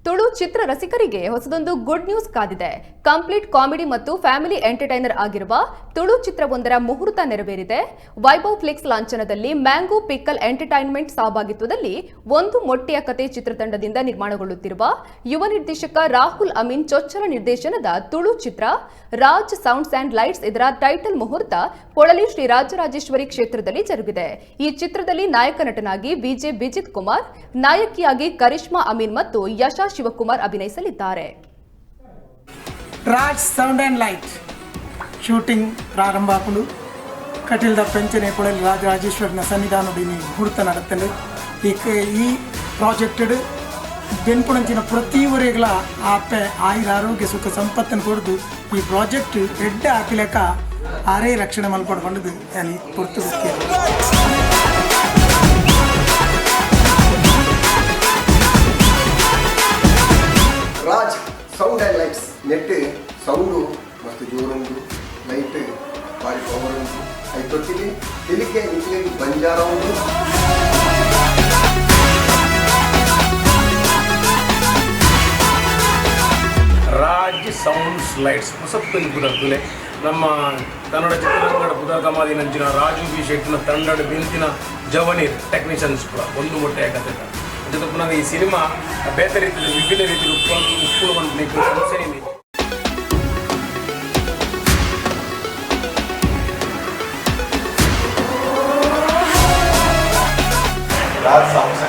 ತುಳು ಚಿತ್ರ ರಸಿಕರಿಗೆ ಹೊಸದೊಂದು ಗುಡ್ ನ್ಯೂಸ್ ಕಾದಿದೆ. ಕಂಪ್ಲೀಟ್ ಕಾಮಿಡಿ ಮತ್ತು ಫ್ಯಾಮಿಲಿ ಎಂಟರ್ಟೈನರ್ ಆಗಿರುವ ತುಳು ಚಿತ್ರವೊಂದರ ಮುಹೂರ್ತ ನೆರವೇರಿದೆ. ವೈಭವ್ ಫ್ಲಿಕ್ಸ್ ಲಾಂಛನದಲ್ಲಿ ಮ್ಯಾಂಗೋ ಪಿಕ್ಕಲ್ ಎಂಟರ್ಟೈನ್ಮೆಂಟ್ ಸಹಭಾಗಿತ್ವದಲ್ಲಿ ಒಂದು ಮೊಟ್ಟೆಯ ಕತೆ ಚಿತ್ರತಂಡದಿಂದ ನಿರ್ಮಾಣಗೊಳ್ಳುತ್ತಿರುವ ಯುವ ನಿರ್ದೇಶಕ ರಾಹುಲ್ ಅಮೀನ್ ಚೊಚ್ಚಲ ನಿರ್ದೇಶನದ ತುಳು ಚಿತ್ರ ರಾಜ್ ಸೌಂಡ್ಸ್ ಅಂಡ್ ಲೈಟ್ಸ್ ಇದರ ಟೈಟಲ್ ಮುಹೂರ್ತ ಪೊಳಲಿ ಶ್ರೀ ರಾಜರಾಜೇಶ್ವರಿ ಕ್ಷೇತ್ರದಲ್ಲಿ ಜರುಗಿದೆ. ಈ ಚಿತ್ರದಲ್ಲಿ ನಾಯಕ ನಟನಾಗಿ ವಿಜೆ ಬಿಜಿತ್ ಕುಮಾರ್, ನಾಯಕಿಯಾಗಿ ಕರಿಷ್ಮಾ ಅಮೀನ್ ಮತ್ತು ಯಶಾ ಶಿವಕುಮಾರ್ ಅಭಿನಯಿಸಲಿದ್ದಾರೆ. Raj sound and light shooting ಪ್ರಾರಂಭಾಪುಲು ಕಟೀಲ್ದ ಪೆಂಚನೆ ಪೊಳಲಿ ರಾಜರಾಜೇಶ್ವರಿನ ಸನ್ನಿಧಾನದಲ್ಲಿ ಮುಹೂರ್ತ ನಡೆತಲು ಈ ಪ್ರಾಜೆಕ್ಟೆಡ್ ಬೆನ್ಪುಣಂಚಿನ ಪ್ರತಿವರೆಗಳ ಆಪೆ ಆಯುರ ಆರೋಗ್ಯ ಸುಖ ಸಂಪತ್ತನ್ನು ಕೊಡ್ದು ಈ ಪ್ರಾಜೆಕ್ಟ್ ಎಡ್ಡ ಹಾಕಿಲೆಕ್ಕ ಆರೇ ರಕ್ಷಣೆ ಮಲ್ಪಡ್ಕೊಂಡದು ಅಲ್ಲಿ ಪೊರ್ತು Raj sound and lights net sound ಮತ್ತು ಜೋರುಂಟು ಲೈಟ್ ಬಾರಿ ಪವರ್ ಉಂಟು ಐತೊಟ್ಟಿಗೆ ತಿಳಿಕೆ ನಿಖಿಲಿಗೆ ಬಂಜಾರ ಉಂಟು. ರಾಜ್ ಸೌಂಡ್ಸ್ ಲೈಟ್ಸ್ ಹೊಸತ್ತಲ್ಲಿ ಬುದಕ್ಕಲೆ ನಮ್ಮ ಕನ್ನಡ ಚಿತ್ರರಂಗದ ಬುಧಕಮಾದಿ ನಂಚಿನ ರಾಜು ಬಿ ಶೆಟ್ಟಿನ ತಂಡದ ಬಿಂತಿನ ಜವನೀರ್ ಟೆಕ್ನಿಷಿಯನ್ಸ್ ಕೂಡ ಒಂದು ಮೊಟ್ಟೆಯ ಕಥೆ ಜೊತೆ ಪುನಃ ಈ ಸಿನಿಮಾ ಬೇರೆ ರೀತಿಯ ವಿಭಿನ್ನ ರೀತಿಯ ಉಪ್ಪು ಸಮಸ್ಯೆ ಇದೆ. ರಾಜ್ ಸೌಂಡ್ಸ್